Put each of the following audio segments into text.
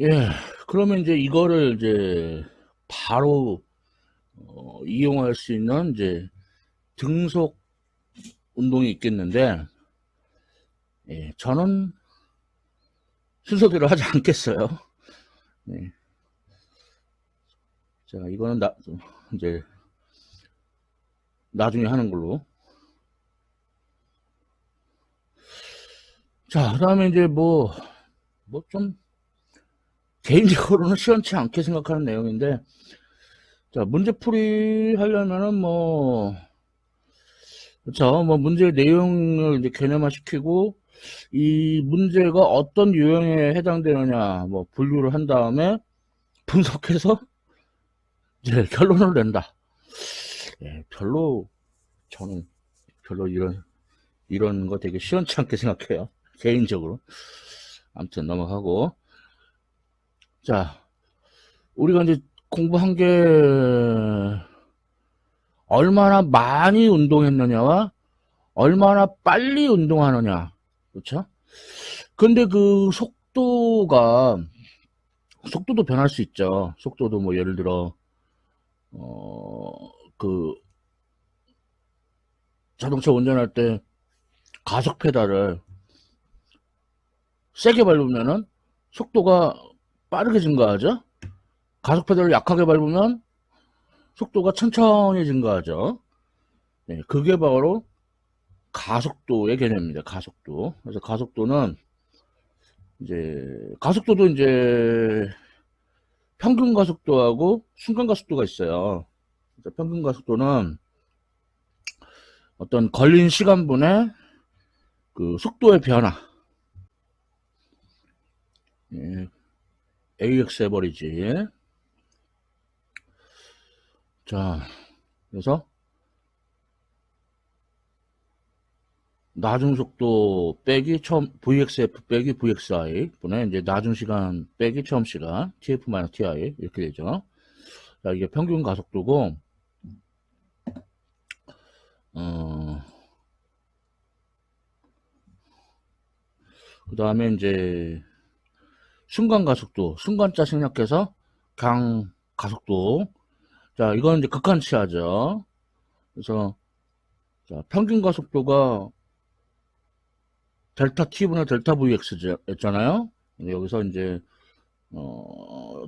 예, 그러면 이제 이거를 이제 바로 이용할 수 있는 이제 등속 운동이 있겠는데, 예, 저는 순서대로 하지 않겠어요. 네. 자, 이거는 이제 나중에 하는 걸로. 자, 그다음에 이제 뭐 좀 개인적으로는 시원치 않게 생각하는 내용인데, 자, 문제풀이 하려면은 그쵸, 문제 내용을 이제 개념화 시키고, 이 문제가 어떤 유형에 해당되느냐, 분류를 한 다음에 분석해서 이제 결론을 낸다. 예, 저는 별로 이런 거 되게 시원치 않게 생각해요. 개인적으로. 아무튼 넘어가고. 자, 우리가 이제 공부한 게 얼마나 많이 운동했느냐와 얼마나 빨리 운동하느냐. 그렇죠? 근데 그 속도도 변할 수 있죠. 속도도 예를 들어 그 자동차 운전할 때 가속 페달을 세게 밟으면은 속도가 빠르게 증가하죠. 가속 페달을 약하게 밟으면 속도가 천천히 증가하죠. 네, 그게 바로 가속도의 개념입니다. 가속도. 그래서 가속도도 이제 평균 가속도하고 순간 가속도가 있어요. 그래서 평균 가속도는 어떤 걸린 시간분의 그 속도의 변화. 예, AX 해버리지. 자, 그래서 나중 속도 빼기 처음 VXF 빼기 VXI 분의 이제 나중 시간 빼기 처음 시간 TF-TI 이렇게 되죠. 자, 이게 평균 가속도고 어, 그 다음에 이제 순간 가속도, 순간자 생략해서 강 가속도. 자, 이건 이제 극한치하죠. 그래서 자, 평균 가속도가 델타 T분의 델타 VX였잖아요. 여기서 이제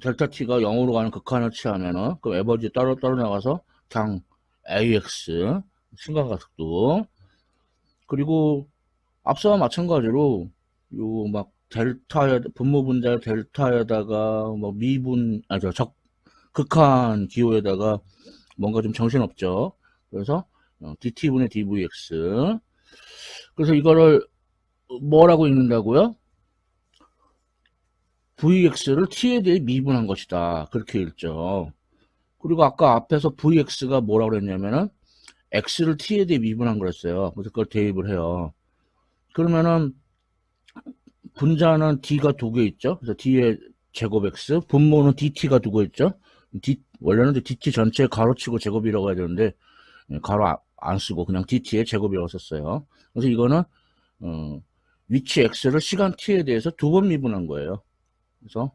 델타 T가 0으로 가는 극한을 취하면은 그 에버지 따로 나가서 그냥 AX 순간 가속도. 그리고 앞서와 마찬가지로 요 막 델타에 분모 분자 델타에다가 미분 적 극한 기호에다가 뭔가 좀 정신없죠. 그래서 DT분의 DVX. 그래서 이거를 뭐라고 읽는다고요? VX를 T에 대해 미분한 것이다. 그렇게 읽죠. 그리고 아까 앞에서 VX가 뭐라고 그랬냐면은 X를 T에 대해 미분한 거랬어요. 그래서 그걸 대입을 해요. 그러면은 분자는 D가 두 개 있죠. 그래서 D의 제곱 X, 분모는 DT가 두 개 있죠. 원래는 DT 전체 가로치고 제곱이라고 해야 되는데 가로 안 쓰고 그냥 DT의 제곱이라고 썼어요. 그래서 이거는 위치 X를 시간 T에 대해서 두 번 미분한 거예요. 그래서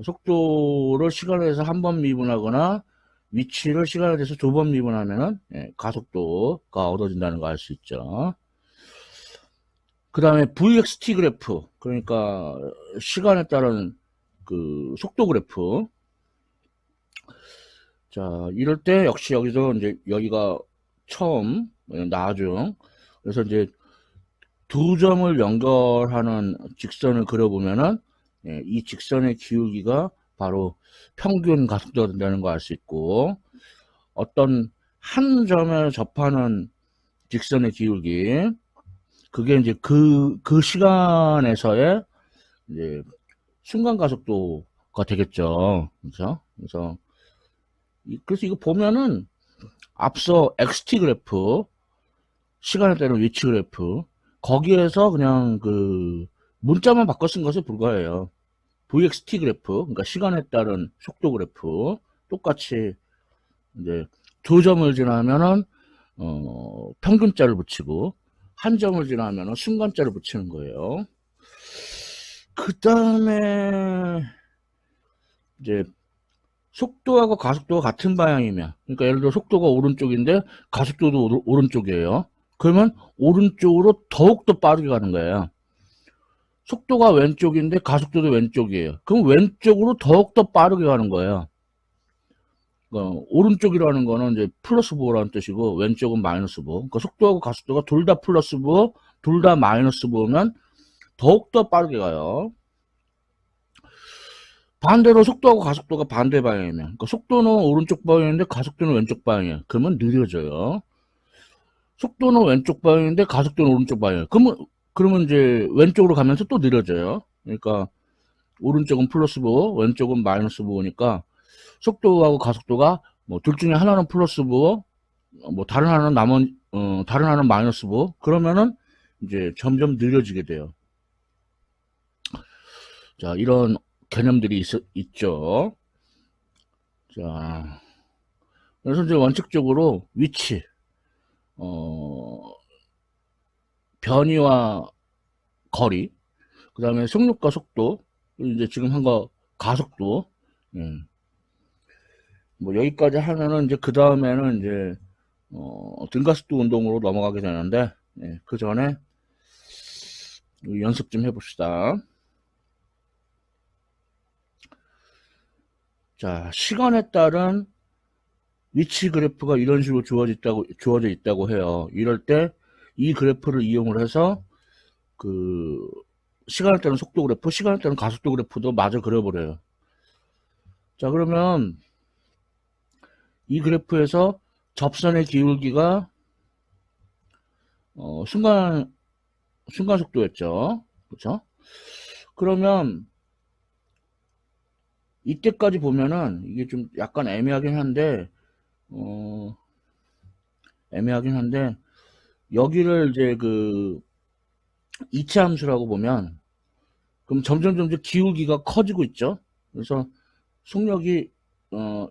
속도를 시간에 대해서 한 번 미분하거나 위치를 시간에 대해서 두 번 미분하면은 가속도가 얻어진다는 거 알 수 있죠. 그 다음에 VXT 그래프, 그러니까 시간에 따른 그 속도 그래프. 자, 이럴 때 역시 여기서 이제 여기가 처음, 나중. 그래서 이제 두 점을 연결하는 직선을 그려보면은 이 직선의 기울기가 바로 평균 가속도가 된다는 거 알 수 있고, 어떤 한 점에 접하는 직선의 기울기, 그게 이제 그 시간에서의 이제 순간 가속도가 되겠죠. 그렇죠? 그래서 이거 보면은 앞서 XT 그래프, 시간에 따른 위치 그래프, 거기에서 그냥 그 문자만 바꿔 쓴 것에 불과해요. VXT 그래프, 그러니까 시간에 따른 속도 그래프, 똑같이 이제 두 점을 지나면은 평균자를 붙이고 한 점을 지나면은 순간자를 붙이는 거예요. 그 다음에 이제 속도하고 가속도가 같은 방향이면, 그러니까 예를 들어 속도가 오른쪽인데 가속도도 오른쪽이에요. 그러면 오른쪽으로 더욱더 빠르게 가는 거예요. 속도가 왼쪽인데 가속도도 왼쪽이에요. 그럼 왼쪽으로 더욱더 빠르게 가는 거예요. 오른쪽이라는 거는 이제 플러스 보라는 뜻이고 왼쪽은 마이너스 보. 그러니까 속도하고 가속도가 둘 다 플러스 보, 둘 다 마이너스 보면 더욱더 빠르게 가요. 반대로 속도하고 가속도가 반대 방향이면, 그러니까 속도는 오른쪽 방향인데 가속도는 왼쪽 방향이에요. 그러면 느려져요. 속도는 왼쪽 방향인데 가속도는 오른쪽 방향이에요. 그러면 이제 왼쪽으로 가면서 또 느려져요. 그러니까 오른쪽은 플러스 보, 왼쪽은 마이너스 보니까 속도하고 가속도가 뭐 둘 중에 하나는 플러스 보, 뭐 다른 하나는 마이너스 보. 그러면은 이제 점점 느려지게 돼요. 자, 이런 개념들이 있죠. 자, 그래서 이제 원칙적으로 위치, 어, 변이와 거리, 그 다음에 속력과 속도, 이제 지금 한 거 가속도, 예. 뭐 여기까지 하면은 이제 그 다음에는 이제 등가속도 운동으로 넘어가게 되는데, 예, 그 전에 연습 좀 해봅시다. 자, 시간에 따른 위치 그래프가 이런 식으로 주어져 있다고 해요. 이럴 때 이 그래프를 이용을 해서 그 시간에 따른 속도 그래프, 시간에 따른 가속도 그래프도 마저 그려버려요. 자, 그러면 이 그래프에서 접선의 기울기가 순간 속도였죠. 그렇죠? 그러면 이때까지 보면은 이게 좀 약간 어, 애매하긴 한데 여기를 이제 그 이차함수라고 보면 그럼 점점 기울기가 커지고 있죠. 그래서 속력이 어,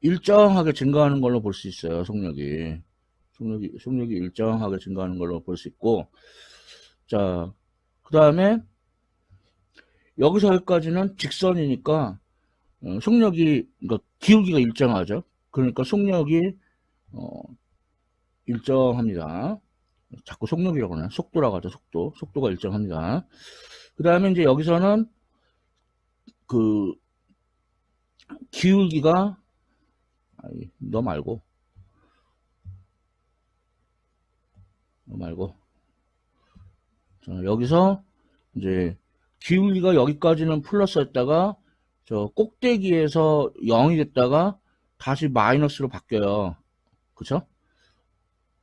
일정하게 증가하는 걸로 볼 수 있어요. 속력이 일정하게 증가하는 걸로 볼 수 있고, 자, 그 다음에 여기서 여기까지는 직선이니까 그러니까 기울기가 일정하죠. 그러니까 속력이 어, 일정합니다. 자꾸 속력이라고 하나? 속도라고 하죠. 속도가 일정합니다. 그 다음에 이제 여기서는 그 기울기가 너 말고 자, 여기서 이제 기울기가 여기까지는 플러스였다가 저 꼭대기에서 0이 됐다가 다시 마이너스로 바뀌어요. 그쵸?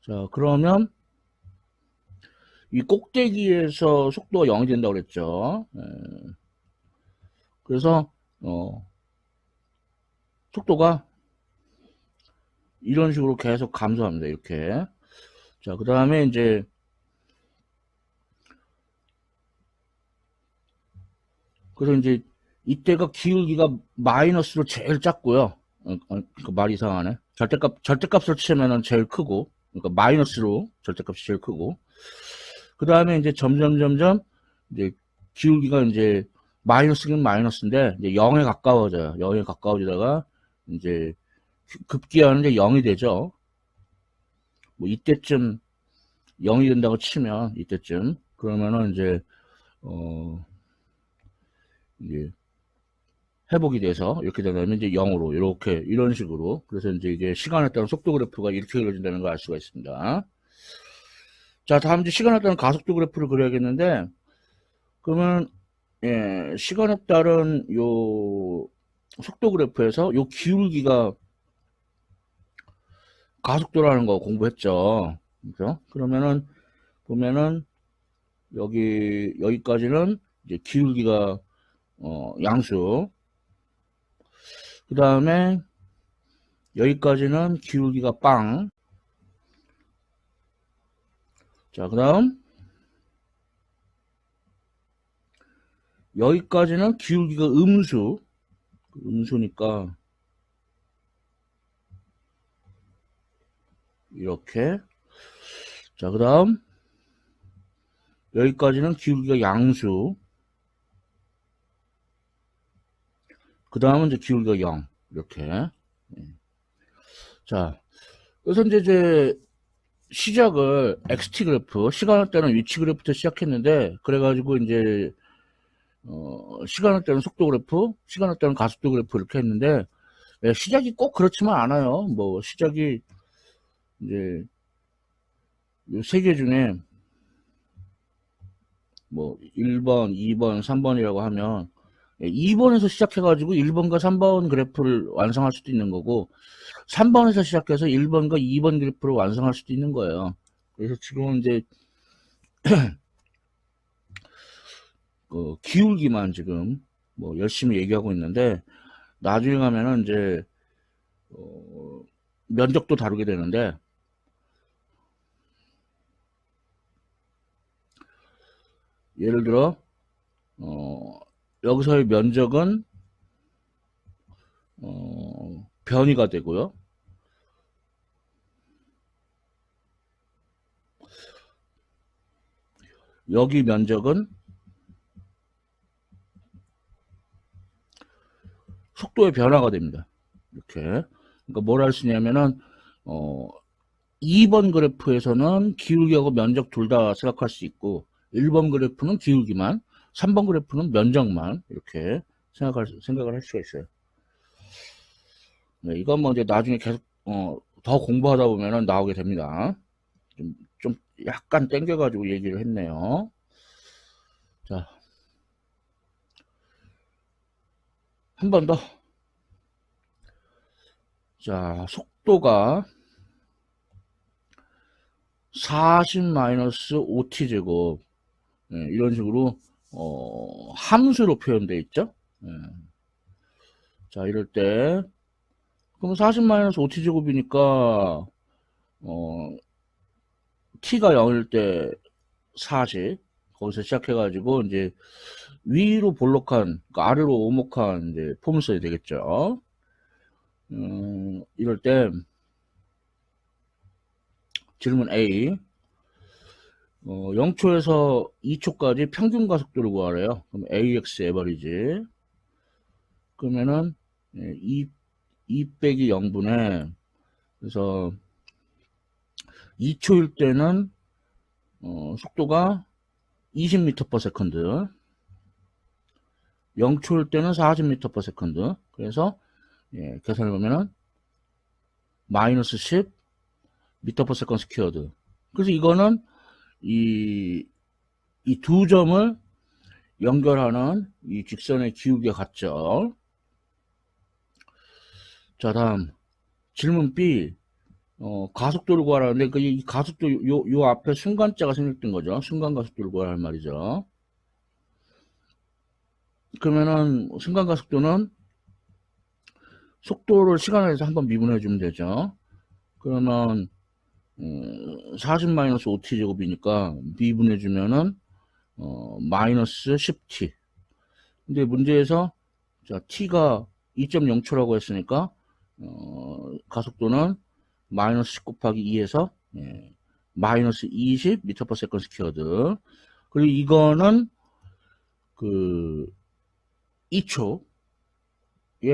자, 그러면 이 꼭대기에서 속도가 0이 된다고 그랬죠. 그래서 속도가 이런 식으로 계속 감소합니다. 이렇게. 자, 그 다음에 이제 그래서 이제 이때가 기울기가 마이너스로 제일 작고요. 그러니까 말 이상하네. 절대값으로 치면은 제일 크고, 그러니까 마이너스로 절대값이 제일 크고. 그 다음에 이제 점점 이제 기울기가 이제 마이너스긴 마이너스인데 이제 0에 가까워져요. 0에 가까워지다가 이제 급기야는 이제 0이 되죠. 뭐 이때쯤 0이 된다고 치면 이때쯤 그러면은 이제 회복이 돼서 이렇게 되면 이제 0으로 이렇게 이런 식으로 그래서 이제 이게 시간에 따른 속도 그래프가 이렇게 그려진다는 걸 알 수가 있습니다. 자, 다음 이제 시간에 따른 가속도 그래프를 그려야겠는데 그러면 예, 시간에 따른 요 속도 그래프에서 요 기울기가 가속도라는 거 공부했죠. 그죠? 그러면은 보면은 여기까지는 이제 기울기가 양수. 그 다음에 여기까지는 기울기가 빵. 자, 그 다음 여기까지는 기울기가 음수니까 이렇게. 자, 그 다음 여기까지는 기울기가 양수. 그 다음은 이제 기울기가 0. 이렇게. 자, 그래서 이제 시작을 XT 그래프, 시간을 때는 위치 그래프부터 시작했는데, 그래가지고 이제, 시간을 때는 속도 그래프, 시간을 때는 가속도 그래프 이렇게 했는데, 예, 시작이 꼭 그렇지만 않아요. 뭐, 시작이 이제, 요 세 개 중에 뭐 1번, 2번, 3번이라고 하면 2번에서 시작해가지고 1번과 3번 그래프를 완성할 수도 있는 거고 3번에서 시작해서 1번과 2번 그래프를 완성할 수도 있는 거예요. 그래서 지금은 이제 그 기울기만 지금 뭐 열심히 얘기하고 있는데 나중에 가면은 이제 면적도 다루게 되는데 예를 들어 여기서의 면적은 변이가 되고요. 여기 면적은 속도의 변화가 됩니다. 이렇게. 그러니까 뭘 할 수 있냐면은, 2번 그래프에서는 기울기하고 면적 둘 다 생각할 수 있고, 1번 그래프는 기울기만, 3번 그래프는 면적만, 이렇게 생각을 할 수가 있어요. 네, 이건 뭐 이제 나중에 계속, 더 공부하다 보면은 나오게 됩니다. 좀 약간 땡겨가지고 얘기를 했네요. 자, 한 번 더. 자, 속도가 40-5t 제곱. 예, 이런 식으로 함수로 표현되어 있죠. 예. 자, 이럴 때 그럼 40-5t 제곱이니까 t가 0일 때 40 거기서 시작해가지고 이제 위로 볼록한 그러니까 아래로 오목한 이제 폼을 써야 되겠죠. 이럴 때 질문 A 0초에서 2초까지 평균 가속도를 구하래요. 그럼 AX 에버리지 그러면은 2 빼기 0분의 그래서 2초일 때는 속도가 20m/s 0초일 때는 40m/s 그래서 예, 계산해 보면은 마이너스 10 m/s 스퀘어드 그래서 이거는 이 두 점을 연결하는 이 직선의 기울기가 같죠. 자 다음 질문 B 가속도를 구하라는데 이 가속도 요 앞에 순간자가 생겼던 거죠. 순간 가속도를 구하라는 말이죠. 그러면은 순간 가속도는 속도를 시간에 서 한번 미분해 주면 되죠. 그러면 40-5t 제곱이니까 미분해 주면은 마이너스 10t. 근데 문제에서 자 t가 2.0초라고 했으니까 가속도는 마이너스 10 곱하기 2에서 마이너스 20 m/s 스퀘어드. 그리고 이거는 그 2초에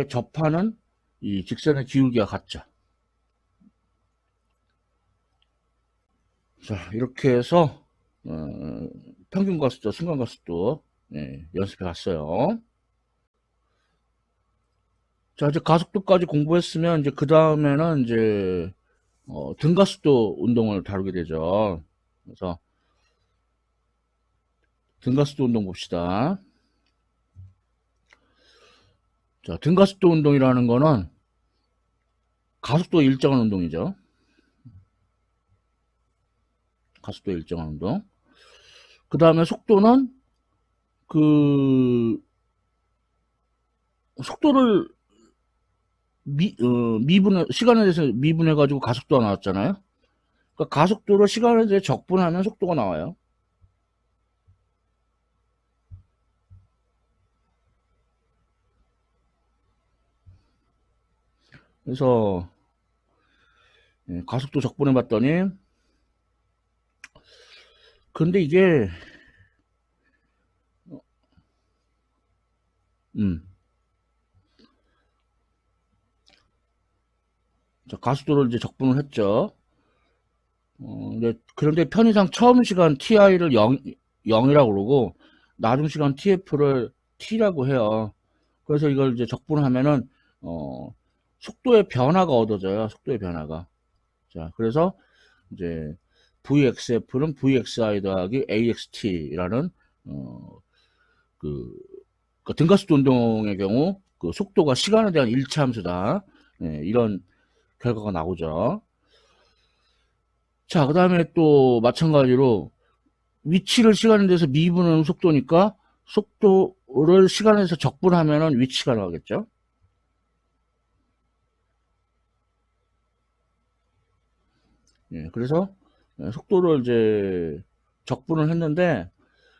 접하는 이 직선의 기울기가 같죠. 자, 이렇게 해서 평균 가속도, 순간 가속도 연습해 봤어요. 자, 이제 가속도까지 공부했으면 이제 그 다음에는 이제 등가속도 운동을 다루게 되죠. 그래서 등가속도 운동 봅시다. 자, 등가속도 운동이라는 거는 가속도 일정한 운동이죠. 가속도 일정한 운동. 그 다음에 속도는 그 속도를 미분해 시간에 대해서 미분해 가지고 가속도가 나왔잖아요. 그러니까 가속도를 시간에 대해 적분하면 속도가 나와요. 그래서 가속도 적분해 봤더니 근데 이게 음 자, 가속도를 이제 적분을 했죠. 그런데 편의상 처음 시간 ti를 0이라고 그러고 나중 시간 tf를 t라고 해요. 그래서 이걸 이제 적분하면은 속도의 변화가 얻어져요. 속도의 변화가. 자, 그래서 이제 vxf는 vxi 더하기 axt라는 어, 그, 그 등가속도 운동의 경우 그 속도가 시간에 대한 일치함수다. 네, 이런 결과가 나오죠. 자, 그 다음에 또 마찬가지로 위치를 시간에 대해서 미분하는 속도니까 속도를 시간에서 적분하면은 위치가 나오겠죠. 예, 그래서 속도를 이제 적분을 했는데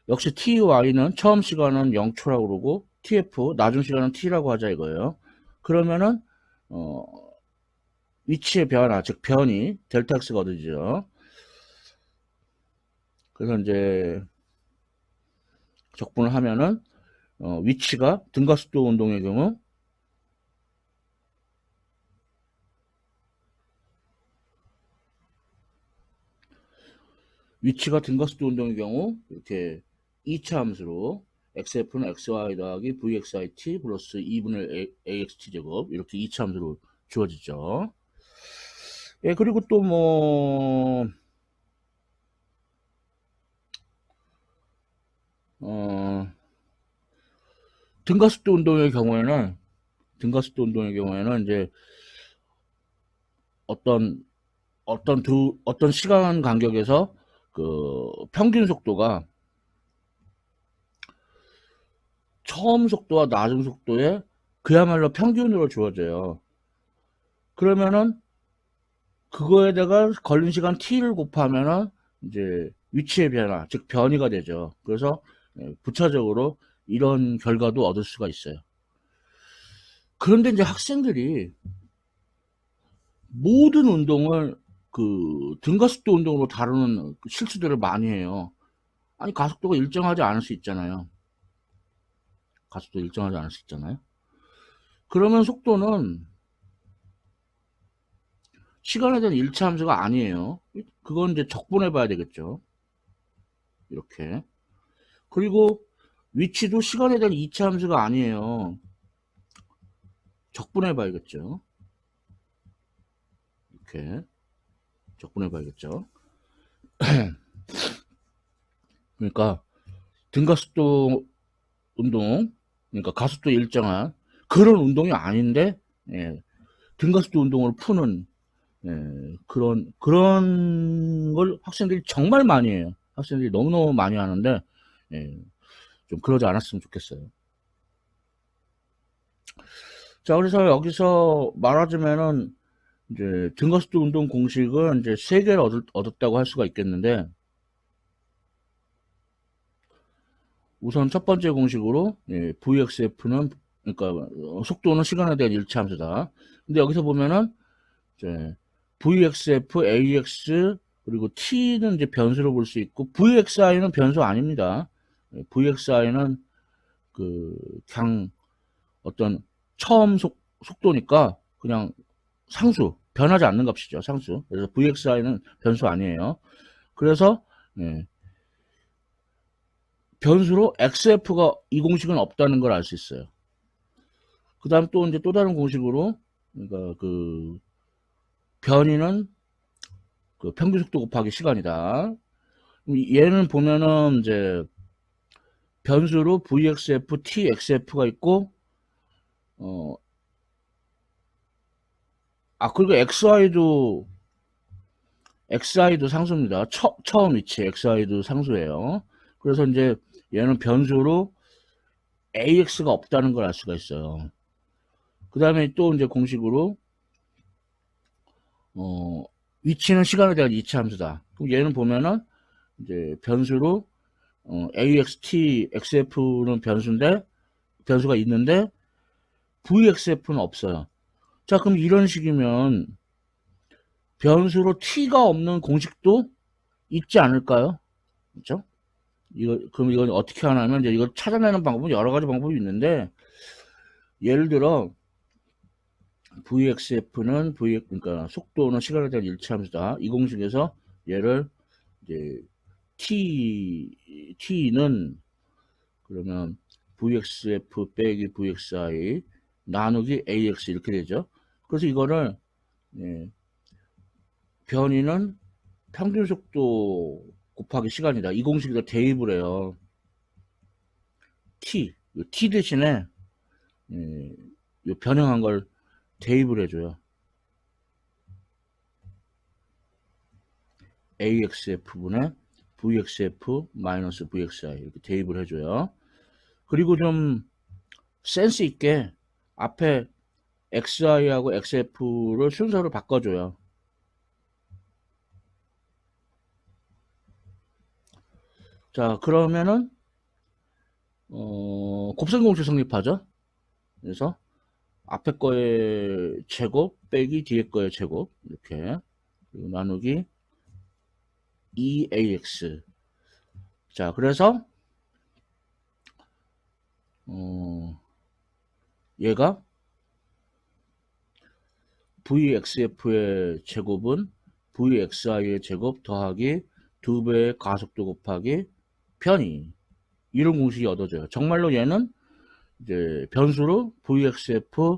역시 ty는 처음 시간은 0초라고 그러고 tf 나중 시간은 t라고 하자 이거예요. 그러면은 어, 위치의 변화 즉 변이 델타 x가 얻어지죠. 그래서 이제 적분을 하면은 위치가 등가속도 운동의 경우 위치가 등가속도 운동의 경우 이렇게 2차 함수로 xf는 xy 더하기 vxit 플러스 2분의 axt 제곱 이렇게 2차 함수로 주어지죠. 예, 그리고 또 뭐, 등가속도 운동의 경우에는, 등가속도 운동의 경우에는 이제 어떤, 어떤 시간 간격에서 그 평균 속도가 처음 속도와 나중 속도에 그야말로 평균으로 주어져요. 그러면은 그거에다가 걸린 시간 t를 곱하면은 이제 위치의 변화, 즉 변이가 되죠. 그래서 부차적으로 이런 결과도 얻을 수가 있어요. 그런데 이제 학생들이 모든 운동을 그 등가속도 운동으로 다루는 그 실수들을 많이 해요. 아니 가속도가 일정하지 않을 수 있잖아요. 가속도 일정하지 않을 수 있잖아요. 그러면 속도는 시간에 대한 일차 함수가 아니에요. 그건 이제 적분해 봐야 되겠죠. 이렇게. 그리고 위치도 시간에 대한 이차 함수가 아니에요. 적분해 봐야겠죠. 이렇게 적분해 봐야겠죠. 그러니까 등가속도 운동, 그러니까 가속도 일정한 그런 운동이 아닌데 예, 등가속도 운동을 푸는 그런 걸 학생들이 정말 많이 해요. 학생들이 너무너무 많이 하는데 예, 좀 그러지 않았으면 좋겠어요. 자, 그래서 여기서 말하자면은 이제 등가속도 운동 공식은 이제 세 개를 얻었다고 할 수가 있겠는데 우선 첫 번째 공식으로 VXF는 그러니까 속도는 시간에 대한 일치함수다. 근데 여기서 보면은 이제 VXF, AX 그리고 T는 이제 변수로 볼 수 있고 VXI는 변수 아닙니다. VXI는 그 그냥 어떤 처음 속도니까 그냥 상수 변하지 않는 값이죠. 상수. 그래서 VXI는 변수 아니에요. 그래서 변수로 XF가 이 공식은 없다는 걸 알 수 있어요. 그 다음 또 이제 또 다른 공식으로 그러니까 그 변이는 그 평균 속도 곱하기 시간이다. 얘는 보면은 이제 변수로 VXF, TXF가 있고 그리고 XI도 상수입니다. 처음 위치 XI도 상수예요. 그래서 이제 얘는 변수로 AX가 없다는 걸 알 수가 있어요. 그 다음에 또 이제 공식으로 위치는 시간에 대한 이치 함수다. 그럼 얘는 보면은 이제 변수로 AXT, XF는 변수가 있는데 VXF는 없어요. 자, 그럼 이런 식이면 변수로 T가 없는 공식도 있지 않을까요? 그렇죠? 그럼 이건 어떻게 하냐면 이제 이걸 찾아내는 방법은 여러 가지 방법이 있는데 예를 들어 VXF는 그러니까 속도는 시간에 대한 일치함수다. 이 공식에서 얘를 이제 T는 그러면 VXF 빼기 VXI 나누기 AX 이렇게 되죠. 그래서 이거를 예, 변이는 평균 속도 곱하기 시간이다. 이 공식에다 대입을 해요. T 대신에 요 변형한 걸 대입을 해줘요. AXF분의 VXF 마이너스 VXI 이렇게 대입을 해줘요. 그리고 좀 센스 있게 앞에 XI하고 XF를 순서를 바꿔줘요. 자, 그러면은 곱셈공식 성립하죠. 그래서 앞에 거의 제곱 빼기 뒤에 거의 제곱 이렇게 그리고 나누기 2AX. 자, 그래서 얘가 VXF의 제곱은 VXI의 제곱 더하기 2배의 가속도 곱하기 편이 이런 공식이 얻어져요. 정말로 얘는 이제 변수로 VXF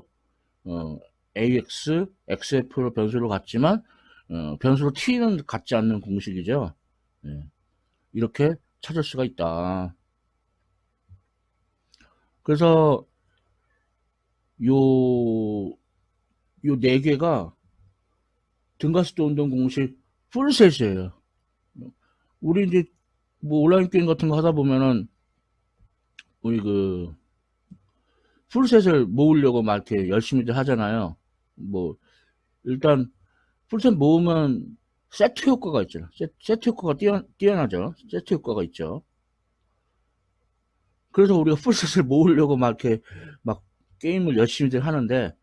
AX, XF로 변수로 같지만 변수로 T는 같지 않는 공식이죠. 네. 이렇게 찾을 수가 있다. 그래서 요 네 개가 등가속도 운동 공식 풀셋이에요. 우리 이제 뭐 온라인 게임 같은 거 하다 보면은 우리 그 풀셋을 모으려고 막 이렇게 열심히들 하잖아요. 뭐 일단 풀셋 모으면 세트 효과가 있잖아. 세트 효과가 뛰어나죠. 세트 효과가 있죠. 그래서 우리가 풀셋을 모으려고 막 이렇게 막 게임을 열심히들 하는데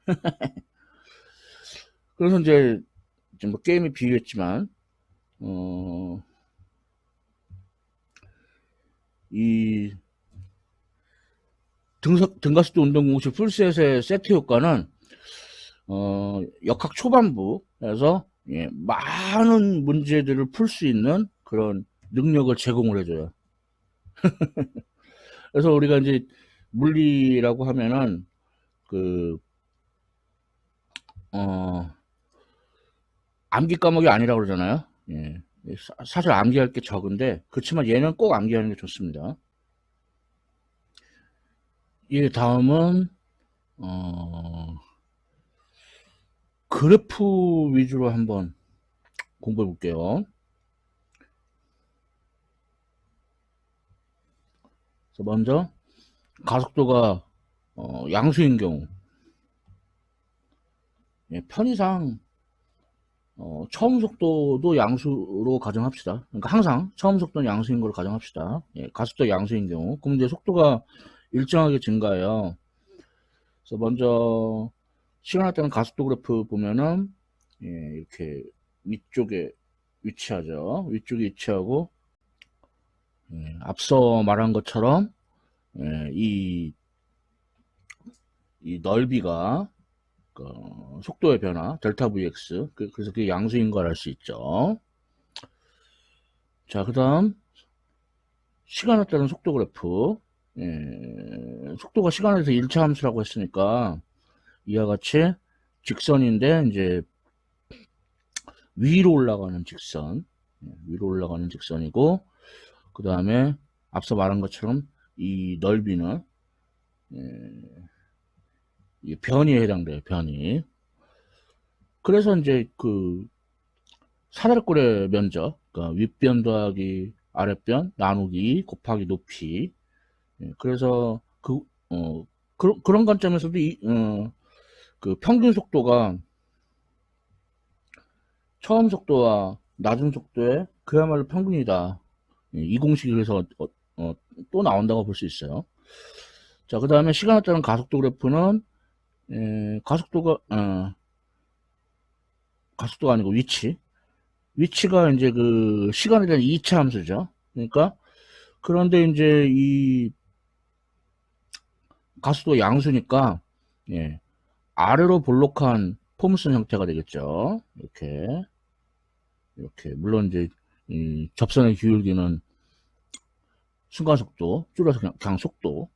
그래서 이제 뭐 게임이 비유했지만 이 등가속도 운동 공식 풀셋의 세트 효과는 역학 초반부에서 예, 많은 문제들을 풀 수 있는 그런 능력을 제공을 해줘요. 그래서 우리가 이제 물리라고 하면은 그 암기 과목이 아니라고 그러잖아요. 예. 사실 암기할 게 적은데 그렇지만 얘는 꼭 암기하는 게 좋습니다. 이 다음은 그래프 위주로 한번 공부해 볼게요. 그래서 먼저 가속도가 양수인 경우 예, 편의상 처음 속도도 양수로 가정합시다. 그러니까 항상 처음 속도는 양수인 걸로 가정합시다. 예, 가속도 양수인 경우 그럼 이제 속도가 일정하게 증가해요. 그래서 먼저 시간에 따른 가속도 그래프 보면은 예, 이렇게 위쪽에 위치하죠. 위쪽에 위치하고 예, 앞서 말한 것처럼 예, 이 넓이가 속도의 변화 델타 Vx 그래서 그게 양수인 걸 알 수 있죠. 자, 그 다음 시간에 따른 속도 그래프 예, 속도가 시간에서 일차함수라고 했으니까 이와 같이 직선인데 이제 위로 올라가는 직선 위로 올라가는 직선이고 그 다음에 앞서 말한 것처럼 이 넓이는 이 변이에 해당돼요. 변이. 그래서 이제 그 사다리꼴의 면적 그러니까 윗변 더하기 아랫변 나누기 곱하기 높이 그래서 그런 관점에서도 그 평균 속도가 처음 속도와 낮은 속도의 그야말로 평균이다. 이 공식이 그래서 또 나온다고 볼 수 있어요. 자, 그 다음에 시간에 따른 가속도 그래프는 가속도가 아니고 위치가 이제 그 시간에 대한 2차 함수죠. 그러니까 그런데 이제 이 가속도 양수니까 예, 아래로 볼록한 포물선 형태가 되겠죠. 이렇게. 물론 이제, 이 접선의 기울기는 순간속도, 줄여서 그냥 속도.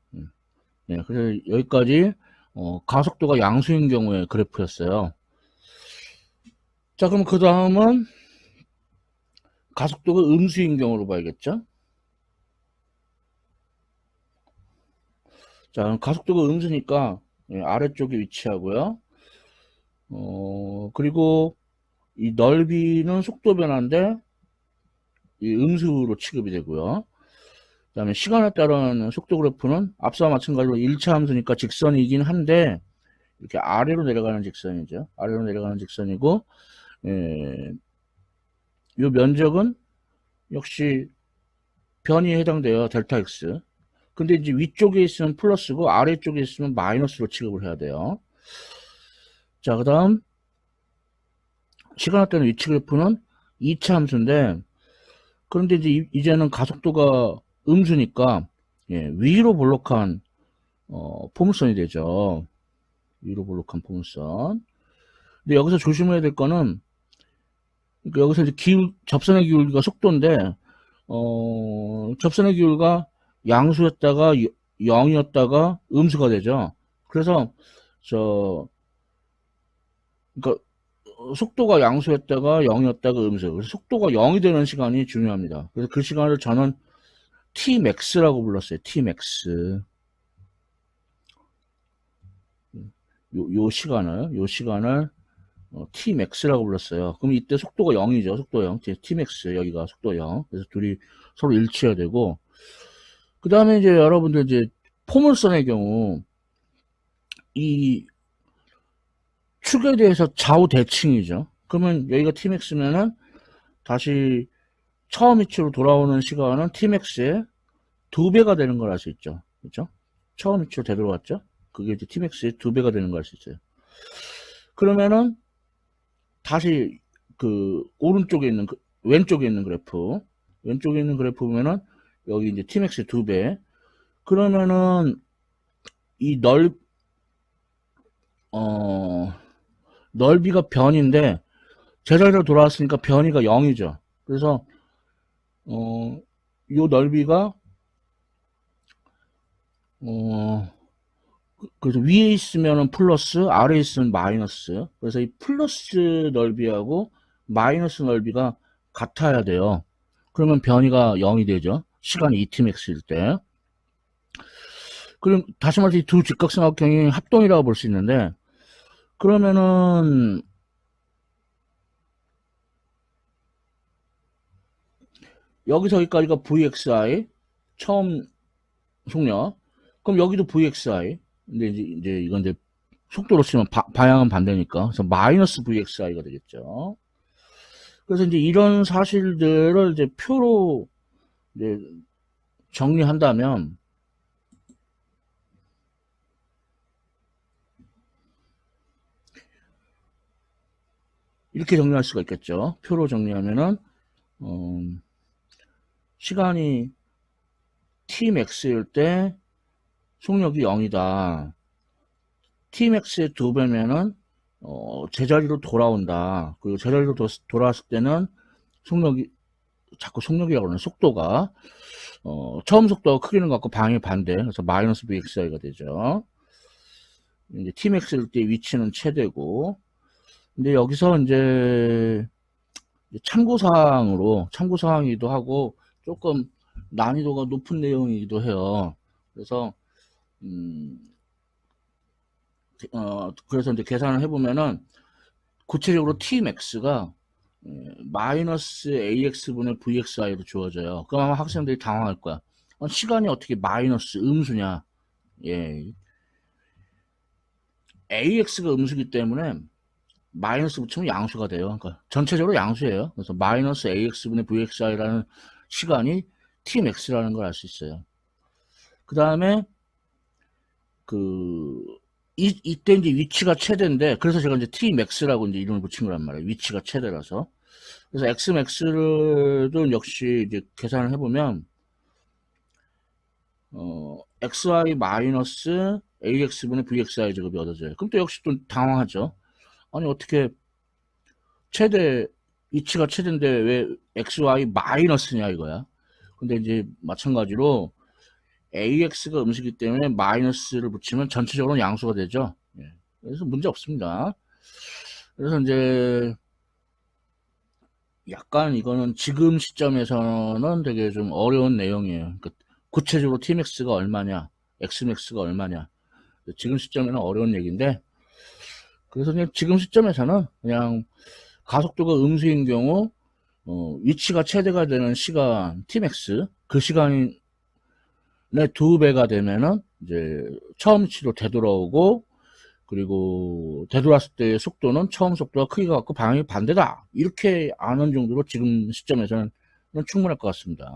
네, 그래서 여기까지, 가속도가 양수인 경우의 그래프였어요. 자, 그럼 그 다음은 가속도가 음수인 경우로 봐야겠죠. 자, 가속도가 음수니까, 아래쪽에 위치하고요. 그리고 이 넓이는 속도 변화인데, 이 음수로 취급이 되고요. 그 다음에 시간에 따른 속도 그래프는 앞서와 마찬가지로 1차 함수니까 직선이긴 한데, 이렇게 아래로 내려가는 직선이죠. 아래로 내려가는 직선이고, 예, 이 면적은 역시 변이에 해당돼요. 델타 x. 근데 이제 위쪽에 있으면 플러스고 아래쪽에 있으면 마이너스로 취급을 해야 돼요. 자, 그 다음 시간에 따른 위치 그래프는 2차 함수인데, 그런데 이제는 가속도가 음수니까 위로 볼록한 포물선이 되죠. 위로 볼록한 포물선. 근데 여기서 조심해야 될 거는, 그러니까 여기서 이제 접선의 기울기가 속도인데, 접선의 기울기가 양수였다가 0이었다가 음수가 되죠. 그래서 그러니까 속도가 양수였다가 0이었다가 음수. 그래서 속도가 0이 되는 시간이 중요합니다. 그래서 그 시간을 저는 Tmax라고 불렀어요. Tmax. 요 시간을 Tmax라고 불렀어요. 그럼 이때 속도가 0이죠. 속도 0. Tmax 여기가 속도 0. 그래서 둘이 서로 일치해야 되고, 그 다음에 이제 여러분들 이제 포물선의 경우 이 축에 대해서 좌우 대칭이죠. 그러면 여기가 Tmax면은 다시 처음 위치로 돌아오는 시간은 Tmax의 2배가 되는 걸 알 수 있죠. 그렇죠? 처음 위치로 되돌아왔죠? 그게 이제 Tmax의 2배가 되는 걸 알 수 있어요. 그러면은 다시 그 오른쪽에 있는 왼쪽에 있는 그래프, 왼쪽에 있는 그래프 보면은 여기 이제 Tmax의 2배. 그러면은 이 넓이가 변인데 제자리로 돌아왔으니까 변이가 0이죠. 그래서 요 넓이가 그래서 위에 있으면 플러스, 아래에 있으면 마이너스. 그래서 이 플러스 넓이하고 마이너스 넓이가 같아야 돼요. 그러면 변이가 0이 되죠. 시간이 2tmax일 때. 그럼 다시 말해서 이 두 직각삼각형이 합동이라고 볼 수 있는데, 그러면은 여기서 여기까지가 vxi 처음 속력. 그럼 여기도 vxi. 근데 이제 이건 이제 속도로 치면 방향은 반대니까. 그래서 마이너스 vxi가 되겠죠. 그래서 이제 이런 사실들을 이제 표로 이제 정리한다면 이렇게 정리할 수가 있겠죠. 표로 정리하면은 시간이 tmax일 때 속력이 0이다. tmax의 2배면은 제자리로 돌아온다. 그리고 제자리로 돌아왔을 때는 속력이 자꾸 속력이라고 그러는 속도가 처음 속도가 크기는 같고 방향이 반대. 그래서 마이너스 vxi가 되죠. 이제 tmax일 때 위치는 최대고. 근데 여기서 이제 참고사항이기도 하고 조금 난이도가 높은 내용이기도 해요. 그래서 그래서 이제 계산을 해보면은 구체적으로 tmax가 마이너스 ax분의 vxi로 주어져요. 그럼 아마 학생들이 당황할 거야. 시간이 어떻게 마이너스 음수냐? 예, ax가 음수기 때문에 마이너스 붙이면 양수가 돼요. 그러니까 전체적으로 양수예요. 그래서 마이너스 ax분의 vxi라는 시간이 tmax라는 걸 알 수 있어요. 그 다음에 이때 이제 위치가 최대인데, 그래서 제가 이제 tmax라고 이제 이름을 붙인 거란 말이에요. 위치가 최대라서. 그래서 xmax를 역시 이제 계산을 해보면 xy 마이너스 AX분의 VXI 제곱이 얻어져요. 그럼 또 역시 또 당황하죠. 아니, 어떻게 위치가 최대인데 왜 XY 마이너스냐 이거야. 근데 이제 마찬가지로 AX가 음수기 때문에 마이너스를 붙이면 전체적으로 양수가 되죠. 예. 그래서 문제 없습니다. 그래서 이제 약간 이거는 지금 시점에서는 되게 좀 어려운 내용이에요. 그러니까 구체적으로 Tmax가 얼마냐, Xmax가 얼마냐. 지금 시점에는 어려운 얘기인데, 그래서 그냥 지금 시점에서는 그냥 가속도가 음수인 경우, 위치가 최대가 되는 시간, Tmax, 그 시간의 2배가 되면은, 이제, 처음 위치로 되돌아오고, 그리고 되돌았을 때의 속도는 처음 속도와 크기가 같고 방향이 반대다. 이렇게 아는 정도로 지금 시점에서는 충분할 것 같습니다.